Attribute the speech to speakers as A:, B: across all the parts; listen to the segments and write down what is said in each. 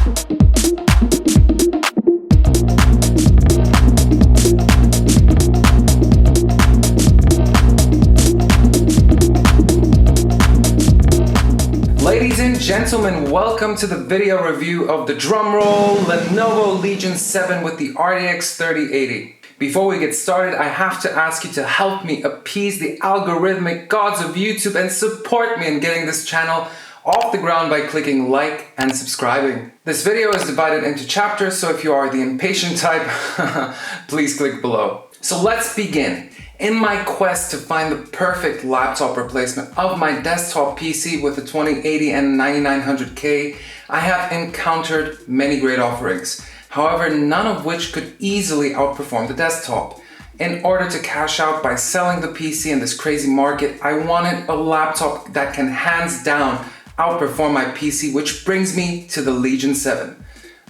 A: Ladies and gentlemen, welcome to the video review of the drumroll Lenovo Legion 7 with the RTX 3080. Before we get started, I have to ask you to help me appease the algorithmic gods of YouTube and support me in getting this channel off the ground by clicking like and subscribing. This video is divided into chapters, so if you are the impatient type, please click below. So let's begin. In my quest to find the perfect laptop replacement of my desktop PC with the 2080 and 9900K, I have encountered many great offerings. However, none of which could easily outperform the desktop. In order to cash out by selling the PC in this crazy market, I wanted a laptop that can hands down outperform my PC, which brings me to the Legion 7.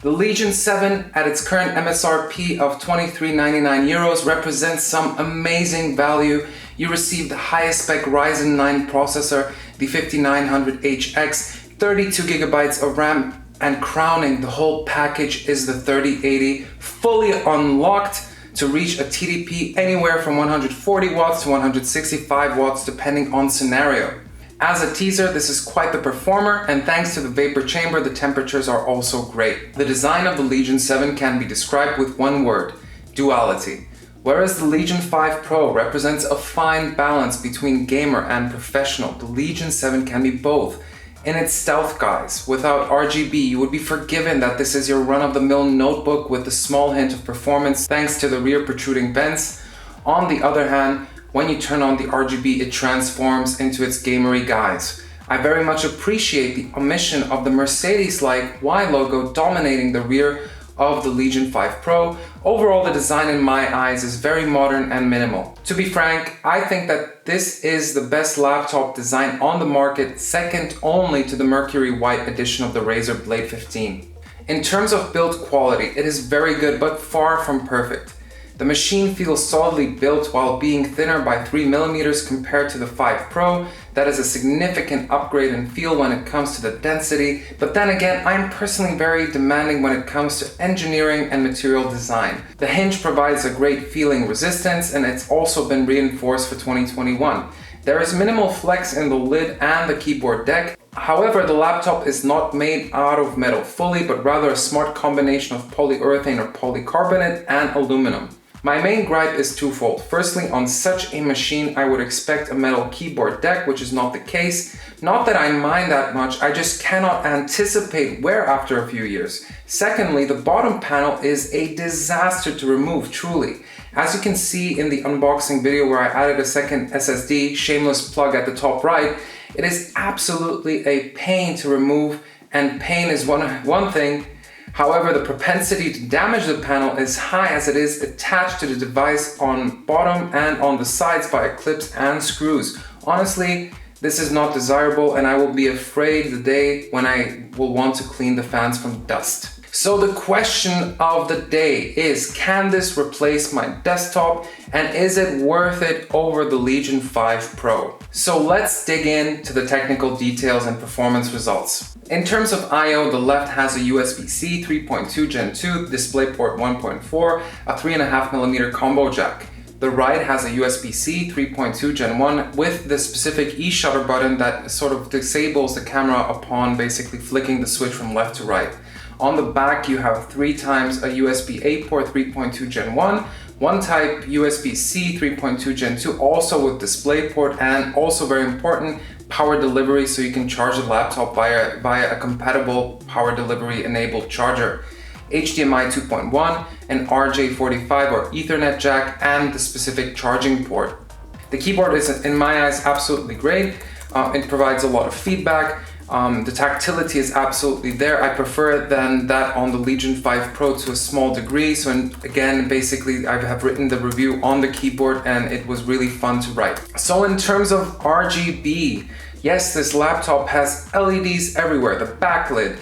A: The Legion 7 at its current MSRP of €23.99 represents some amazing value. You receive the highest spec Ryzen 9 processor, the 5900HX, 32 gigabytes of RAM, and crowning the whole package is the 3080, fully unlocked to reach a TDP anywhere from 140 watts to 165 watts depending on scenario. As a teaser, this is quite the performer, and thanks to the vapor chamber, the temperatures are also great. The design of the Legion 7 can be described with one word: duality. Whereas the Legion 5 Pro represents a fine balance between gamer and professional, the Legion 7 can be both. In its stealth guise, without RGB, you would be forgiven that this is your run-of-the-mill notebook with a small hint of performance thanks to the rear protruding vents. On the other hand, when you turn on the RGB, it transforms into its gamery guise. I very much appreciate the omission of the Mercedes-like Y logo dominating the rear of the Legion 5 Pro. Overall, the design in my eyes is very modern and minimal. To be frank, I think that this is the best laptop design on the market, second only to the Mercury White edition of the Razer Blade 15. In terms of build quality, it is very good but far from perfect. The machine feels solidly built while being thinner by 3mm compared to the 5 Pro. That is a significant upgrade in feel when it comes to the density, but then again, I'm personally very demanding when it comes to engineering and material design. The hinge provides a great feeling resistance, and it's also been reinforced for 2021. There is minimal flex in the lid and the keyboard deck. However, the laptop is not made out of metal fully, but rather a smart combination of polyurethane or polycarbonate and aluminum. My main gripe is twofold. Firstly, on such a machine, I would expect a metal keyboard deck, which is not the case. Not that I mind that much, I just cannot anticipate wear after a few years. Secondly, the bottom panel is a disaster to remove, truly. As you can see in the unboxing video where I added a second SSD, shameless plug at the top right, it is absolutely a pain to remove, and pain is one thing. However, the propensity to damage the panel is high as it is attached to the device on bottom and on the sides by clips and screws. Honestly, this is not desirable, and I will be afraid the day when I will want to clean the fans from dust. So the question of the day is, can this replace my desktop, and is it worth it over the Legion 5 Pro? So let's dig into the technical details and performance results. In terms of I/O, the left has a USB-C 3.2 Gen 2, DisplayPort 1.4, a 3.5mm combo jack. The right has a USB-C 3.2 Gen 1 with the specific E-shutter button that sort of disables the camera upon basically flicking the switch from left to right. On the back, you have 3 times a USB-A port 3.2 Gen 1, one type USB-C 3.2 Gen 2, also with DisplayPort, and also very important, power delivery, so you can charge the laptop via a compatible power delivery enabled charger. HDMI 2.1, an RJ45 or Ethernet jack, and the specific charging port. The keyboard is, in my eyes, absolutely great. It provides a lot of feedback. The tactility is absolutely there. I prefer than that on the Legion 5 Pro to a small degree. So again, basically I have written the review on the keyboard and it was really fun to write. So in terms of RGB, yes, this laptop has LEDs everywhere. The backlit,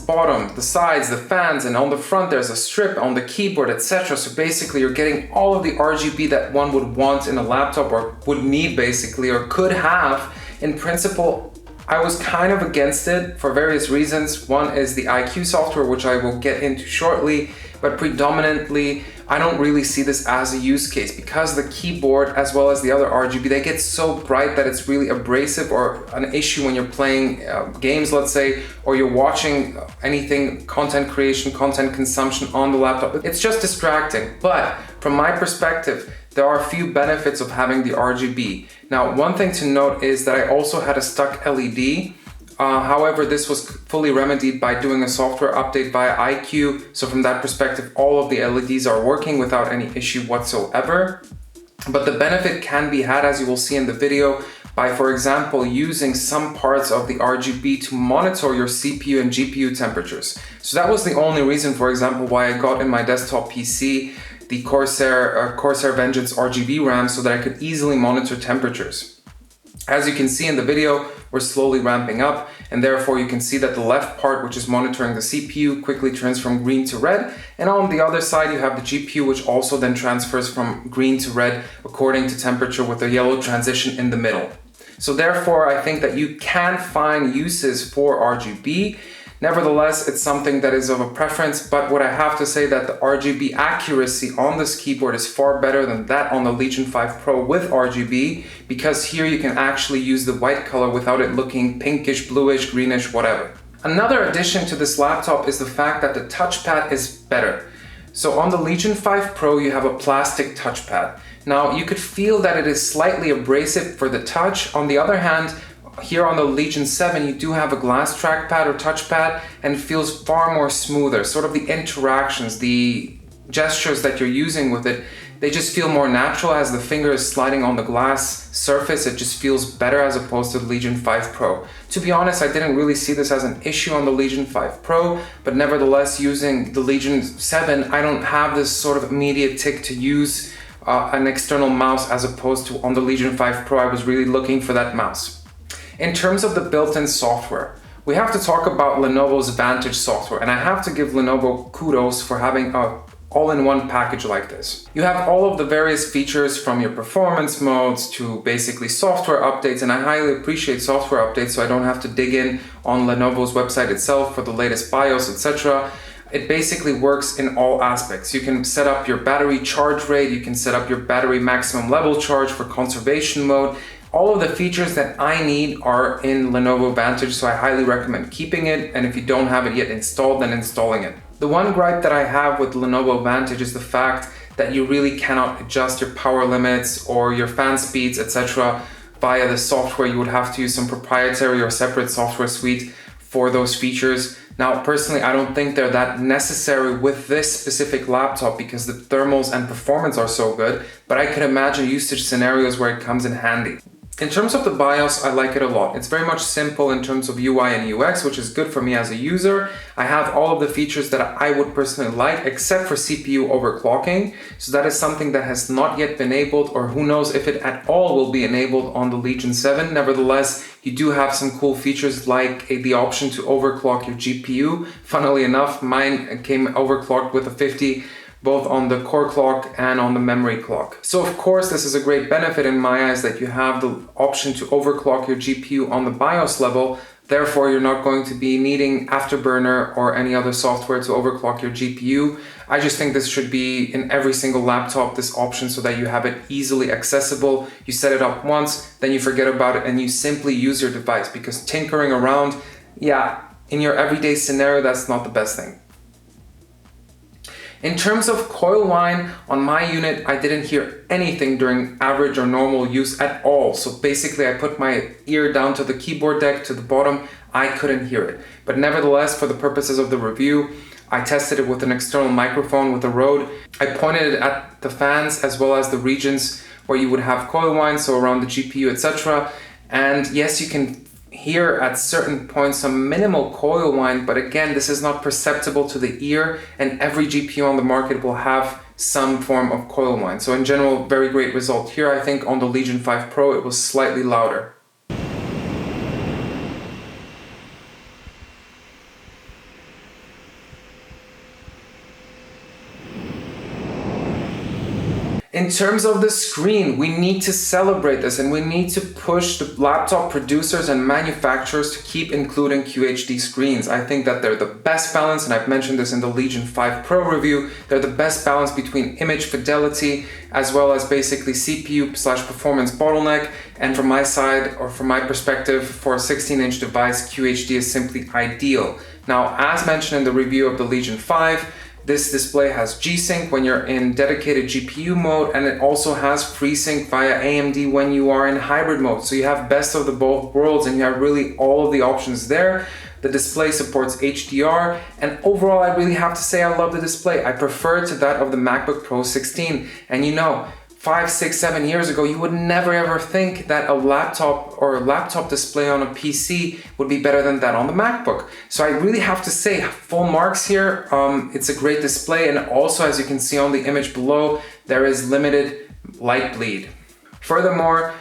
A: bottom, the sides, the fans, and on the front there's a strip on the keyboard, etc. So basically you're getting all of the RGB that one would want in a laptop or would need basically or could have. In principle, I was kind of against it for various reasons. One is the IQ software, which I will get into shortly, but predominantly I don't really see this as a use case because the keyboard as well as the other RGB, they get so bright that it's really abrasive or an issue when you're playing games, let's say, or you're watching anything, content creation, content consumption on the laptop. It's just distracting. But from my perspective, there are a few benefits of having the RGB. Now, one thing to note is that I also had a stuck LED. However, this was fully remedied by doing a software update via IQ. So from that perspective, all of the LEDs are working without any issue whatsoever. But the benefit can be had, as you will see in the video, by, for example, using some parts of the RGB to monitor your CPU and GPU temperatures. So that was the only reason, for example, why I got in my desktop PC the Corsair Vengeance RGB RAM so that I could easily monitor temperatures. As you can see in the video, we're slowly ramping up, and therefore you can see that the left part, which is monitoring the CPU, quickly turns from green to red, and on the other side you have the GPU, which also then transfers from green to red according to temperature with a yellow transition in the middle. So therefore I think that you can find uses for RGB. Nevertheless, it's something that is of a preference, but what I have to say that the RGB accuracy on this keyboard is far better than that on the Legion 5 Pro with RGB, because here you can actually use the white color without it looking pinkish, bluish, greenish, whatever. Another addition to this laptop is the fact that the touchpad is better. So on the Legion 5 Pro, you have a plastic touchpad. Now you could feel that it is slightly abrasive for the touch. On the other hand, here on the Legion 7, you do have a glass trackpad or touchpad, and it feels far more smoother. Sort of the interactions, the gestures that you're using with it, they just feel more natural as the finger is sliding on the glass surface. It just feels better as opposed to the Legion 5 Pro. To be honest, I didn't really see this as an issue on the Legion 5 Pro, but nevertheless, using the Legion 7, I don't have this sort of immediate tick to use an external mouse as opposed to on the Legion 5 Pro, I was really looking for that mouse. In terms of the built-in software, we have to talk about Lenovo's Vantage software, and I have to give Lenovo kudos for having an all-in-one package like this. You have all of the various features from your performance modes to basically software updates, and I highly appreciate software updates so I don't have to dig in on Lenovo's website itself for the latest BIOS, etc. It basically works in all aspects. You can set up your battery charge rate, you can set up your battery maximum level charge for conservation mode. All of the features that I need are in Lenovo Vantage, so I highly recommend keeping it, and if you don't have it yet installed, then installing it. The one gripe that I have with Lenovo Vantage is the fact that you really cannot adjust your power limits or your fan speeds, etc. via the software. You would have to use some proprietary or separate software suite for those features. Now, personally, I don't think they're that necessary with this specific laptop because the thermals and performance are so good, but I could imagine usage scenarios where it comes in handy. In terms of the BIOS, I like it a lot. It's very much simple in terms of UI and UX, which is good for me as a user. I have all of the features that I would personally like, except for CPU overclocking. So that is something that has not yet been enabled, or who knows if it at all will be enabled on the Legion 7. Nevertheless, you do have some cool features like the option to overclock your GPU. Funnily enough, mine came overclocked with a 50, both on the core clock and on the memory clock. So of course, this is a great benefit in my eyes that you have the option to overclock your GPU on the BIOS level. Therefore, you're not going to be needing Afterburner or any other software to overclock your GPU. I just think this should be in every single laptop, this option, so that you have it easily accessible. You set it up once, then you forget about it and you simply use your device, because tinkering around, yeah, in your everyday scenario, that's not the best thing. In terms of coil whine, on my unit, I didn't hear anything during average or normal use at all. So basically I put my ear down to the keyboard deck to the bottom, I couldn't hear it. But nevertheless, for the purposes of the review, I tested it with an external microphone with a Rode. I pointed it at the fans as well as the regions where you would have coil whine, so around the GPU, etc. And yes, you can hear at certain points some minimal coil whine, but again, this is not perceptible to the ear, and every GPU on the market will have some form of coil whine. So in general, very great result. Here, I think on the Legion 5 Pro, it was slightly louder. In terms of the screen, we need to celebrate this and we need to push the laptop producers and manufacturers to keep including QHD screens. I think that they're the best balance, and I've mentioned this in the Legion 5 Pro review. They're the best balance between image fidelity as well as basically CPU/performance bottleneck. And from my side, or from my perspective, for a 16-inch device, QHD is simply ideal. Now, as mentioned in the review of the Legion 5, this display has G-Sync when you're in dedicated GPU mode, and it also has FreeSync via AMD when you are in hybrid mode. So you have best of the both worlds and you have really all of the options there. The display supports HDR, and overall I really have to say I love the display. I prefer it to that of the MacBook Pro 16. And you know, 5, 6, 7 years ago, you would never ever think that a laptop or a laptop display on a PC would be better than that on the MacBook. So I really have to say full marks here. It's a great display, and also, as you can see on the image below, there is limited light bleed. Furthermore,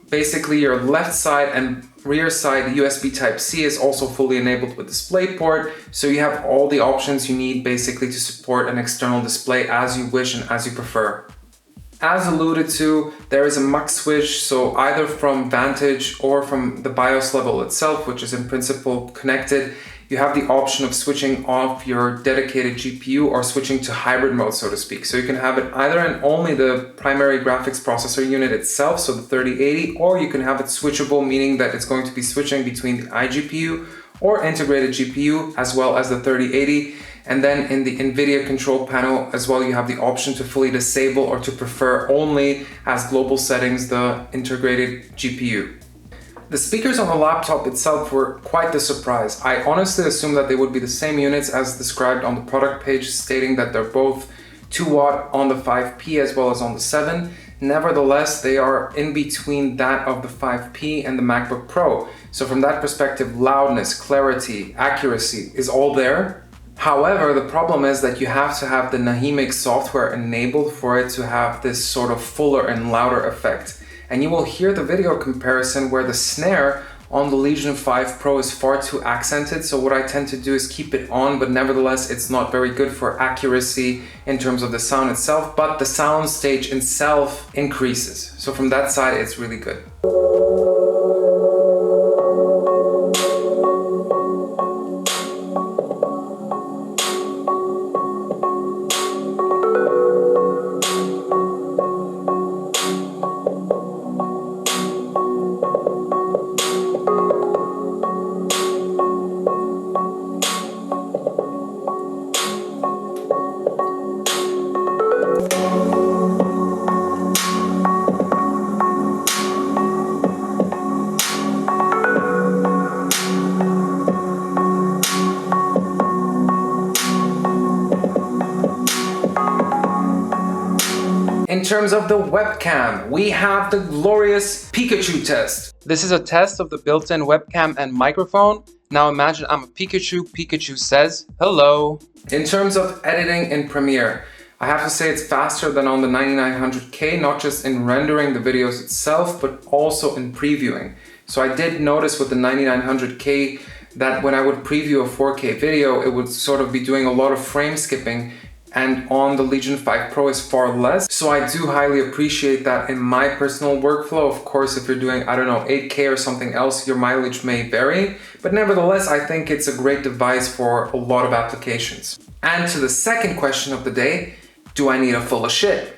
A: basically your left side and rear side USB Type-C is also fully enabled with DisplayPort, so you have all the options you need basically to support an external display as you wish and as you prefer. As alluded to, there is a mux switch, so either from Vantage or from the BIOS level itself, which is in principle connected, you have the option of switching off your dedicated GPU or switching to hybrid mode, so to speak. So you can have it either in only the primary graphics processor unit itself, so the 3080, or you can have it switchable, meaning that it's going to be switching between the iGPU or integrated GPU as well as the 3080. And then in the NVIDIA control panel as well, you have the option to fully disable or to prefer only as global settings the integrated GPU. The speakers on the laptop itself were quite the surprise. I honestly assumed that they would be the same units as described on the product page, stating that they're both 2 watt on the 5P as well as on the 7. Nevertheless, they are in between that of the 5P and the MacBook Pro. So from that perspective, loudness, clarity, accuracy is all there. However, the problem is that you have to have the Nahimic software enabled for it to have this sort of fuller and louder effect. And you will hear the video comparison where the snare on the Legion 5 Pro is far too accented. So what I tend to do is keep it on, but nevertheless, it's not very good for accuracy in terms of the sound itself, but the sound stage itself increases. So from that side, it's really good. In terms of the webcam, we have the glorious Pikachu test. This is a test of the built-in webcam and microphone. Now imagine I'm a Pikachu, Pikachu says hello. In terms of editing in Premiere, I have to say it's faster than on the 9900K, not just in rendering the videos itself, but also in previewing. So I did notice with the 9900K that when I would preview a 4K video, it would sort of be doing a lot of frame skipping, and on the Legion 5 Pro is far less. So I do highly appreciate that in my personal workflow. Of course, if you're doing, I don't know, 8K or something else, your mileage may vary, but nevertheless, I think it's a great device for a lot of applications. And to the second question of the day, do I need a Fulla Shiit?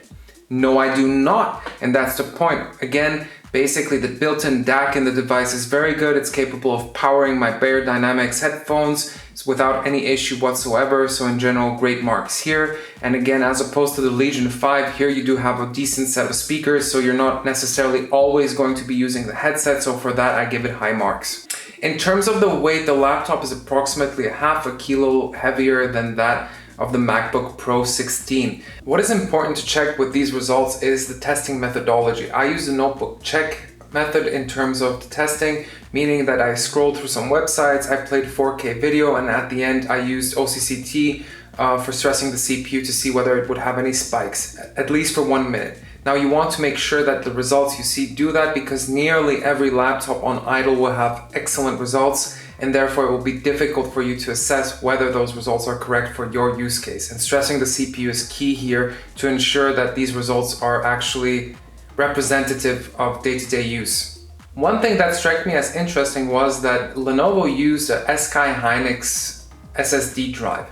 A: No, I do not. And that's the point. Again, basically the built-in DAC in the device is very good. It's capable of powering my Bayer Dynamics headphones without any issue whatsoever. So in general, great marks here. And again, as opposed to the Legion 5, here you do have a decent set of speakers, so you're not necessarily always going to be using the headset. So for that, I give it high marks. In terms of the weight, the laptop is approximately half a kilo heavier than that of the MacBook Pro 16. What is important to check with these results is the testing methodology. I use the notebook check method in terms of the testing, meaning that I scrolled through some websites, I played 4K video, and at the end I used OCCT for stressing the CPU to see whether it would have any spikes, at least for 1 minute. Now you want to make sure that the results you see do that, because nearly every laptop on idle will have excellent results, and therefore it will be difficult for you to assess whether those results are correct for your use case. And stressing the CPU is key here to ensure that these results are actually representative of day-to-day use. One thing that struck me as interesting was that Lenovo used a SK Hynix SSD drive.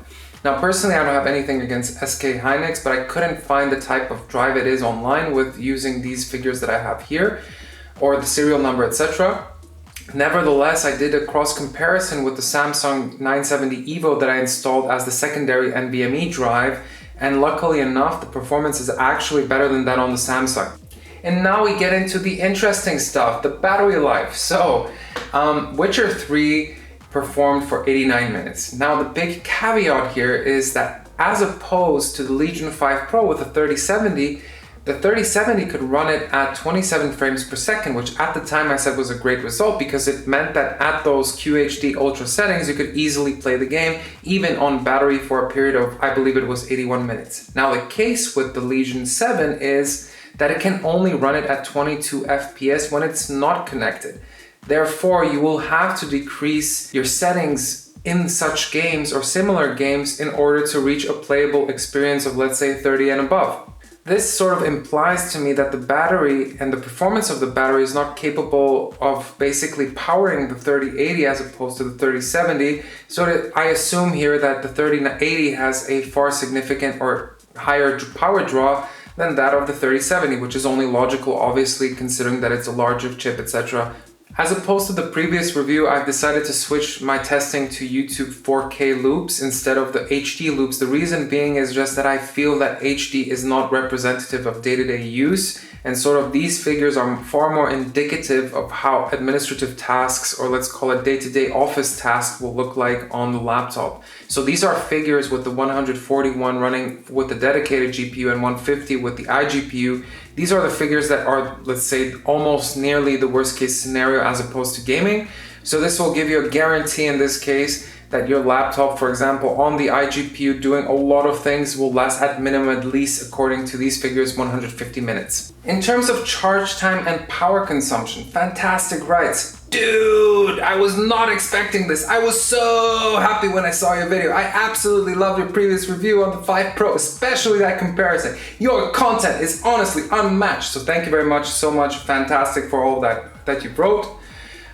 A: Now personally, I don't have anything against SK Hynix, but I couldn't find the type of drive it is online with using these figures that I have here, or the serial number, etc. Nevertheless, I did a cross comparison with the Samsung 970 EVO that I installed as the secondary NVMe drive, and luckily enough, the performance is actually better than that on the Samsung. And now we get into the interesting stuff, the battery life. So, Witcher 3 performed for 89 minutes. Now the big caveat here is that as opposed to the Legion 5 Pro with the 3070, the 3070 could run it at 27 frames per second, which at the time I said was a great result because it meant that at those QHD Ultra settings, you could easily play the game, even on battery for a period of, I believe it was 81 minutes. Now the case with the Legion 7 is that it can only run it at 22 FPS when it's not connected. Therefore, you will have to decrease your settings in such games or similar games in order to reach a playable experience of, let's say, 30 and above. This sort of implies to me that the battery and the performance of the battery is not capable of basically powering the 3080 as opposed to the 3070. So I assume here that the 3080 has a far significant or higher power draw than that of the 3070, which is only logical, obviously, considering that it's a larger chip, etc. As opposed to the previous review, I've decided to switch my testing to YouTube 4K loops instead of the HD loops. The reason being is just that I feel that HD is not representative of day-to-day use, and sort of these figures are far more indicative of how administrative tasks, or let's call it day-to-day office tasks, will look like on the laptop. So these are figures with the 141 running with the dedicated GPU and 150 with the iGPU. These are the figures that are, let's say, almost nearly the worst case scenario as opposed to gaming. So this will give you a guarantee in this case that your laptop, for example, on the iGPU doing a lot of things will last at minimum, at least according to these figures, 150 minutes. In terms of charge time and power consumption, fantastic, right? Dude, I was not expecting this. I was so happy when I saw your video. I absolutely loved your previous review on the 5 Pro, especially that comparison. Your content is honestly unmatched. So thank you very much, so much. Fantastic for all that you wrote.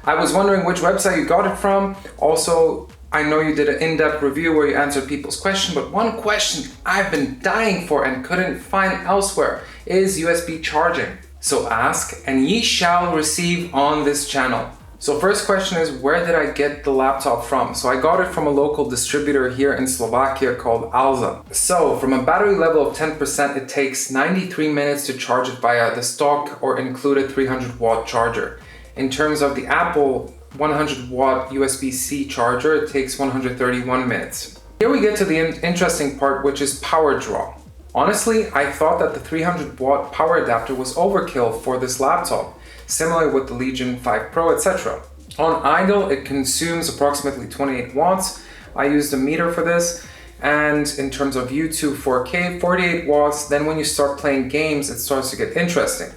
A: I was wondering which website you got it from. Also, I know you did an in-depth review where you answered people's questions, but one question I've been dying for and couldn't find elsewhere is USB charging. So ask and ye shall receive on this channel. So first question is, where did I get the laptop from? So I got it from a local distributor here in Slovakia called Alza. So from a battery level of 10%, it takes 93 minutes to charge it via the stock or included 300 watt charger. In terms of the Apple 100 watt USB-C charger, it takes 131 minutes. Here we get to the interesting part, which is power draw. Honestly, I thought that the 300 watt power adapter was overkill for this laptop, similar with the Legion 5 Pro, etc. On idle, it consumes approximately 28 watts. I used a meter for this. And in terms of YouTube 4K, 48 watts. Then when you start playing games, it starts to get interesting.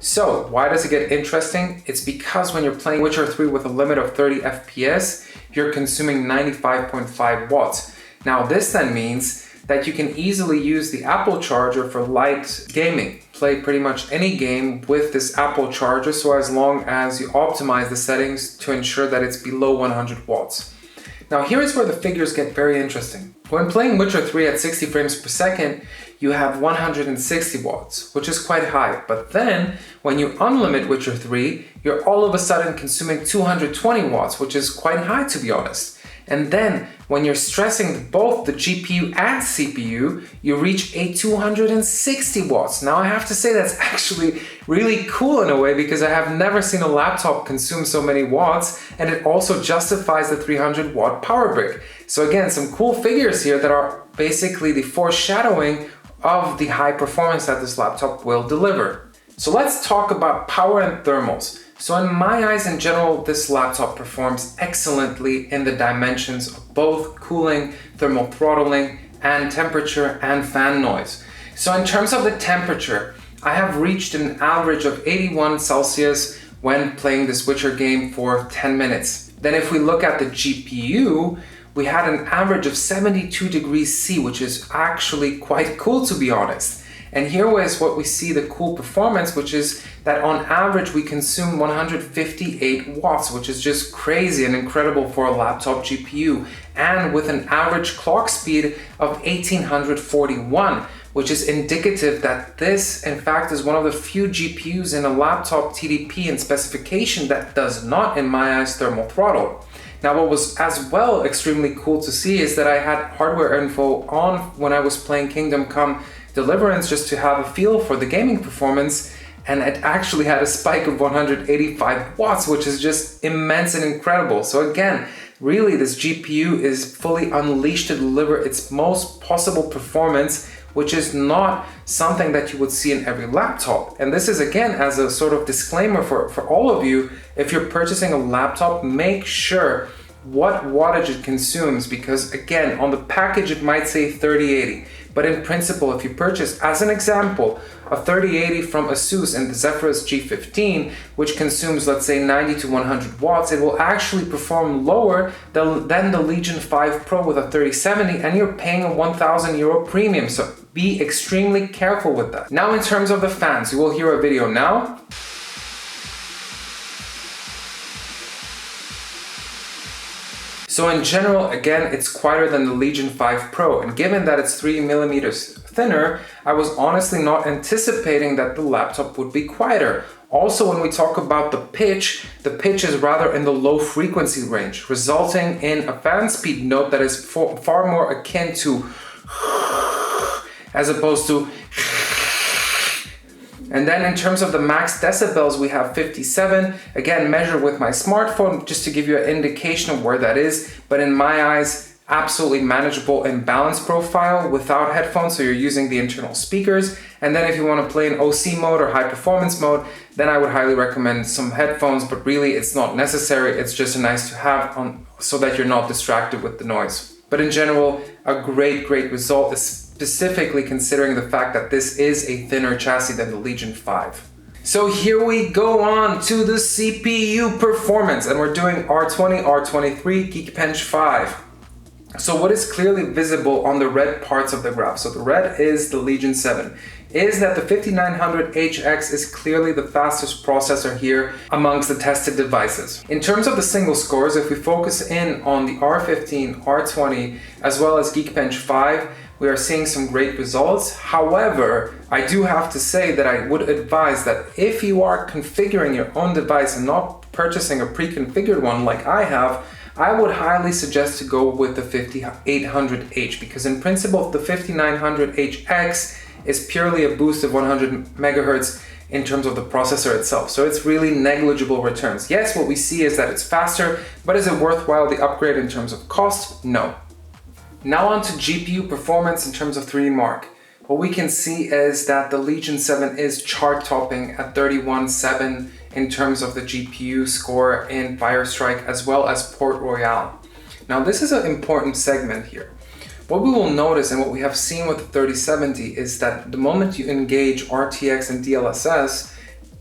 A: So why does it get interesting? It's because when you're playing Witcher 3 with a limit of 30 FPS, you're consuming 95.5 watts. Now this then means that you can easily use the Apple charger for light gaming. Play pretty much any game with this Apple charger, so as long as you optimize the settings to ensure that it's below 100 watts. Now here's where the figures get very interesting. When playing Witcher 3 at 60 frames per second, you have 160 watts, which is quite high. But then, when you unlimit Witcher 3, you're all of a sudden consuming 220 watts, which is quite high to be honest. And then, when you're stressing both the GPU and CPU, you reach a 260 watts. Now I have to say that's actually really cool in a way because I have never seen a laptop consume so many watts, and it also justifies the 300 watt power brick. So again, some cool figures here that are basically the foreshadowing of the high performance that this laptop will deliver. So let's talk about power and thermals. So in my eyes in general, this laptop performs excellently in the dimensions of both cooling, thermal throttling, and temperature and fan noise. So in terms of the temperature, I have reached an average of 81 Celsius when playing this Witcher game for 10 minutes. Then if we look at the GPU, we had an average of 72 degrees C, which is actually quite cool, to be honest. And here is what we see the cool performance, which is that on average we consume 158 watts, which is just crazy and incredible for a laptop GPU, and with an average clock speed of 1841, which is indicative that this in fact is one of the few GPUs in a laptop TDP and specification that does not, in my eyes, thermal throttle. Now, what was as well extremely cool to see is that I had hardware info on when I was playing Kingdom Come Deliverance just to have a feel for the gaming performance, and it actually had a spike of 185 watts, which is just immense and incredible. So again, really this GPU is fully unleashed to deliver its most possible performance, which is not something that you would see in every laptop. And this is, again, as a sort of disclaimer for all of you, if you're purchasing a laptop, make sure what wattage it consumes, because again, on the package it might say 3080, but in principle, if you purchase, as an example, a 3080 from Asus and the Zephyrus G15, which consumes, let's say, 90 to 100 watts, it will actually perform lower than the Legion 5 Pro with a 3070, and you're paying a 1,000 euro premium. So be extremely careful with that. Now, in terms of the fans, you will hear a video now. So in general, again, it's quieter than the Legion 5 Pro, and given that it's 3 millimeters thinner, I was honestly not anticipating that the laptop would be quieter. Also, when we talk about the pitch is rather in the low frequency range, resulting in a fan speed note that is far more akin to as opposed to. And then in terms of the max decibels, we have 57, again, measured with my smartphone, just to give you an indication of where that is. But in my eyes, absolutely manageable and balanced profile without headphones, so you're using the internal speakers. And then if you want to play in OC mode or high performance mode, then I would highly recommend some headphones, but really it's not necessary. It's just a nice to have so that you're not distracted with the noise. But in general, a great result, specifically considering the fact that this is a thinner chassis than the Legion 5. So here we go on to the CPU performance, and we're doing R20, R23, Geekbench 5. So what is clearly visible on the red parts of the graph, so the red is the Legion 7, is that the 5900HX is clearly the fastest processor here amongst the tested devices. In terms of the single scores, if we focus in on the R15, R20, as well as Geekbench 5, we are seeing some great results. However, I do have to say that I would advise that if you are configuring your own device and not purchasing a pre-configured one like I have, I would highly suggest to go with the 5800H, because in principle the 5900HX is purely a boost of 100 megahertz in terms of the processor itself. So it's really negligible returns. Yes, what we see is that it's faster, but is it worthwhile the upgrade in terms of cost? No. Now on to GPU performance in terms of 3D Mark. What we can see is that the Legion 7 is chart topping at 31.7 in terms of the GPU score in Firestrike as well as Port Royal. Now this is an important segment here. What we will notice and what we have seen with the 3070 is that the moment you engage RTX and DLSS,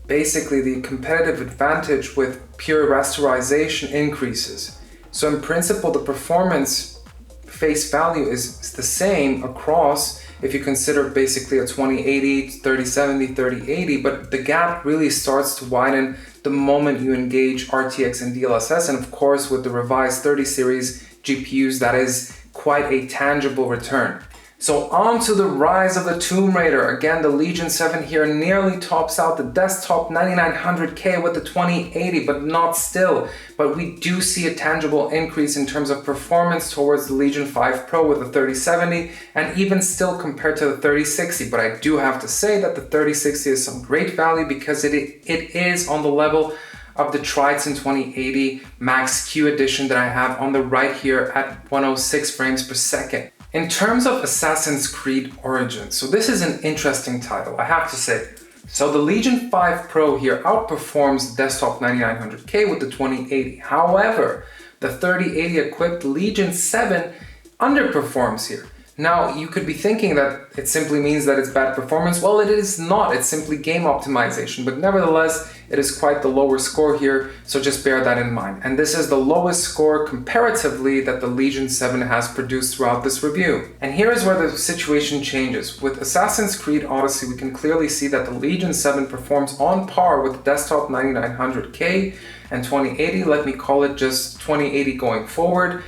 A: basically the competitive advantage with pure rasterization increases. So in principle, the performance face value is the same across if you consider basically a 2080, 3070, 3080, but the gap really starts to widen the moment you engage RTX and DLSS, and of course with the revised 30 series GPUs, that is quite a tangible return. So on to the rise of the Tomb Raider. Again, the Legion 7 here nearly tops out the desktop 9900K with the 2080, but not still. But we do see a tangible increase in terms of performance towards the Legion 5 Pro with the 3070, and even still compared to the 3060. But I do have to say that the 3060 is some great value because it is on the level of the Trident 2080 Max Q edition that I have on the right here at 106 frames per second. In terms of Assassin's Creed Origins, so this is an interesting title, I have to say. So the Legion 5 Pro here outperforms the desktop 9900K with the 2080. However, the 3080 equipped Legion 7 underperforms here. Now, you could be thinking that it simply means that it's bad performance. Well, it is not. It's simply game optimization. But nevertheless, it is quite the lower score here, so just bear that in mind. And this is the lowest score comparatively that the Legion 7 has produced throughout this review. And here is where the situation changes. With Assassin's Creed Odyssey, we can clearly see that the Legion 7 performs on par with the desktop 9900K and 2080, let me call it just 2080 going forward,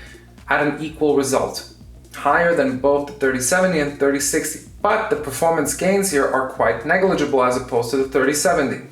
A: at an equal result. Higher than both the 3070 and 3060, but the performance gains here are quite negligible as opposed to the 3070.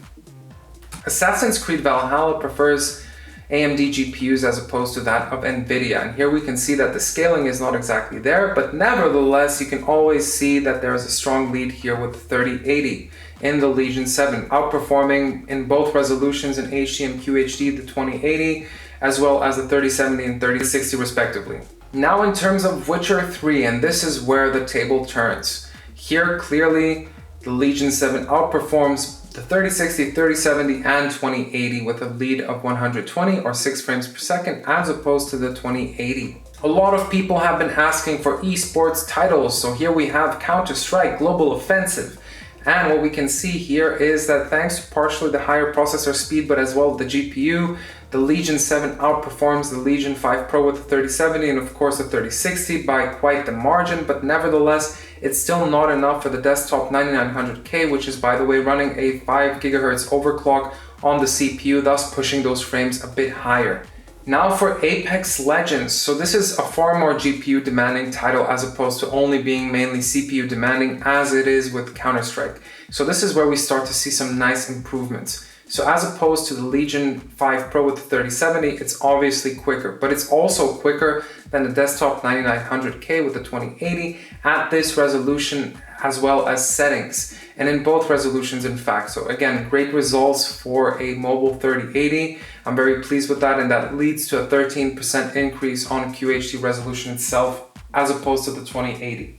A: Assassin's Creed Valhalla prefers AMD GPUs as opposed to that of NVIDIA, and here we can see that the scaling is not exactly there, but nevertheless you can always see that there is a strong lead here with the 3080 in the Legion 7, outperforming in both resolutions in HD and QHD the 2080 as well as the 3070 and 3060 respectively. Now in terms of Witcher 3, and this is where the table turns. Here clearly the Legion 7 outperforms the 3060, 3070 and 2080 with a lead of 120 or 6 frames per second as opposed to the 2080. A lot of people have been asking for esports titles, so here we have Counter-Strike Global Offensive. And what we can see here is that thanks to partially the higher processor speed, but as well the GPU, the Legion 7 outperforms the Legion 5 Pro with the 3070 and of course the 3060 by quite the margin, but nevertheless, it's still not enough for the desktop 9900K, which is by the way running a 5 GHz overclock on the CPU, thus pushing those frames a bit higher. Now for Apex Legends, so this is a far more GPU demanding title as opposed to only being mainly CPU demanding as it is with Counter-Strike. So this is where we start to see some nice improvements. So as opposed to the Legion 5 Pro with the 3070, it's obviously quicker, but it's also quicker than the desktop 9900K with the 2080 at this resolution as well as settings, and in both resolutions in fact. So again, great results for a mobile 3080. I'm very pleased with that, and that leads to a 13% increase on QHD resolution itself as opposed to the 2080.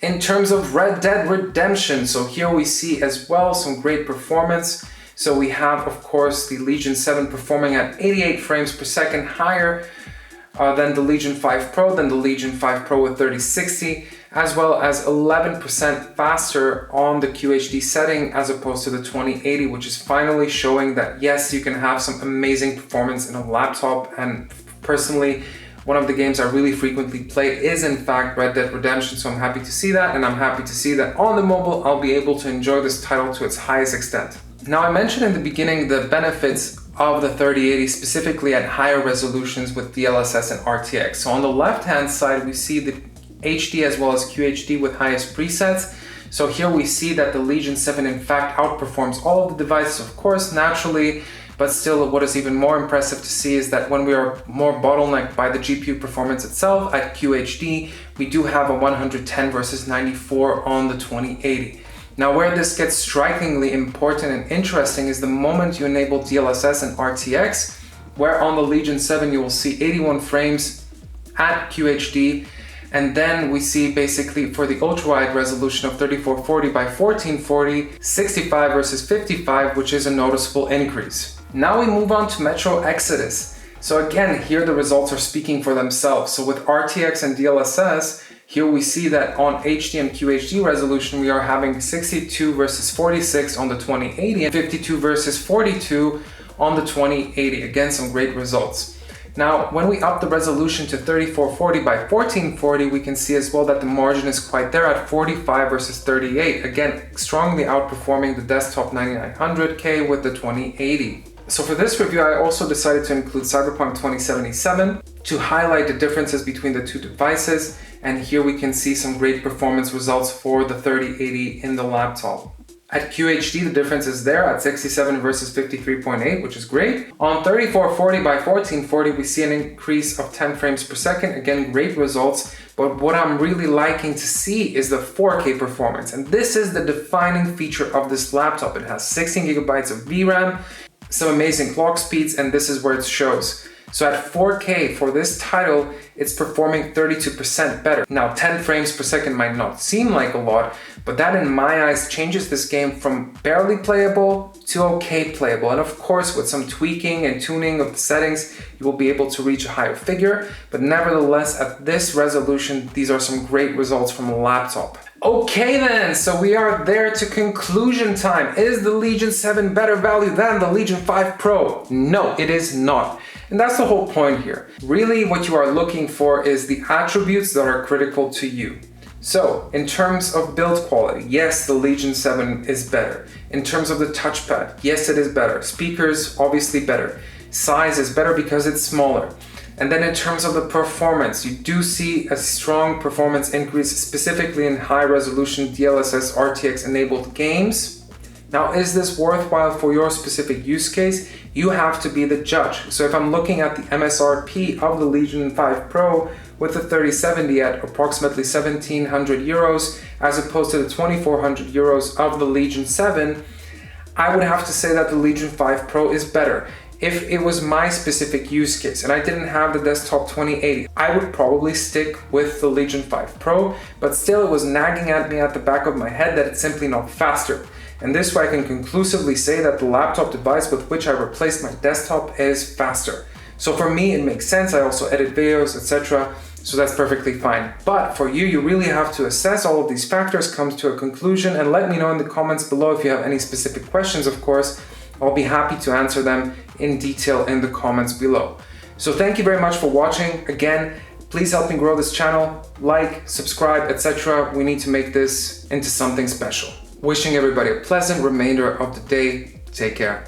A: In terms of Red Dead Redemption, so here we see as well some great performance. So we have, of course, the Legion 7 performing at 88 frames per second higher than the Legion 5 Pro, than the Legion 5 Pro with 3060, as well as 11% faster on the QHD setting as opposed to the 2080, which is finally showing that yes, you can have some amazing performance in a laptop. And personally, one of the games I really frequently play is in fact Red Dead Redemption, so I'm happy to see that, and I'm happy to see that on the mobile I'll be able to enjoy this title to its highest extent. Now I mentioned in the beginning the benefits of the 3080 specifically at higher resolutions with DLSS and RTX. So on the left hand side we see the HD as well as QHD with highest presets. So here we see that the Legion 7 in fact outperforms all of the devices, of course, naturally. But still, what is even more impressive to see is that when we are more bottlenecked by the GPU performance itself at QHD, we do have a 110 versus 94 on the 2080. Now, where this gets strikingly important and interesting is the moment you enable DLSS and RTX, where on the Legion 7 you will see 81 frames at QHD, and then we see basically for the ultra-wide resolution of 3440 by 1440, 65 versus 55, which is a noticeable increase. Now we move on to Metro Exodus. So again, here the results are speaking for themselves. So with RTX and DLSS, here we see that on HD and QHD resolution, we are having 62 versus 46 on the 2080 and 52 versus 42 on the 2080. Again, some great results. Now, when we up the resolution to 3440 by 1440, we can see as well that the margin is quite there at 45 versus 38. Again, strongly outperforming the desktop 9900K with the 2080. So for this review, I also decided to include Cyberpunk 2077 to highlight the differences between the two devices. And here we can see some great performance results for the 3080 in the laptop. At QHD, the difference is there at 67 versus 53.8, which is great. On 3440 by 1440, we see an increase of 10 frames per second. Again, great results. But what I'm really liking to see is the 4K performance. And this is the defining feature of this laptop. It has 16 gigabytes of VRAM, some amazing clock speeds, and this is where it shows. So at 4K for this title, it's performing 32% better. Now 10 frames per second might not seem like a lot, but that in my eyes changes this game from barely playable to okay playable. And of course, with some tweaking and tuning of the settings, you will be able to reach a higher figure. But nevertheless, at this resolution, these are some great results from a laptop. Okay then, so we are there to conclusion time. Is the Legion 7 better value than the Legion 5 Pro? No, it is not. And that's the whole point here. Really, what you are looking for is the attributes that are critical to you. So, in terms of build quality, yes, the Legion 7 is better. In terms of the touchpad, yes, it is better. Speakers, obviously better. Size is better because it's smaller. And then in terms of the performance, you do see a strong performance increase, specifically in high resolution DLSS RTX enabled games. Now, is this worthwhile for your specific use case? You have to be the judge. So if I'm looking at the MSRP of the Legion 5 Pro with the 3070 at approximately 1,700 euros, as opposed to the 2,400 euros of the Legion 7, I would have to say that the Legion 5 Pro is better. If it was my specific use case and I didn't have the desktop 2080, I would probably stick with the Legion 5 Pro, but still it was nagging at me at the back of my head that it's simply not faster. And this way I can conclusively say that the laptop device with which I replaced my desktop is faster. So for me, it makes sense. I also edit videos, etc. So that's perfectly fine. But for you, you really have to assess all of these factors, come to a conclusion, and let me know in the comments below if you have any specific questions, of course. I'll be happy to answer them in detail in the comments below. So thank you very much for watching. Again, please help me grow this channel, like, subscribe, etc. We need to make this into something special. Wishing everybody a pleasant remainder of the day. Take care.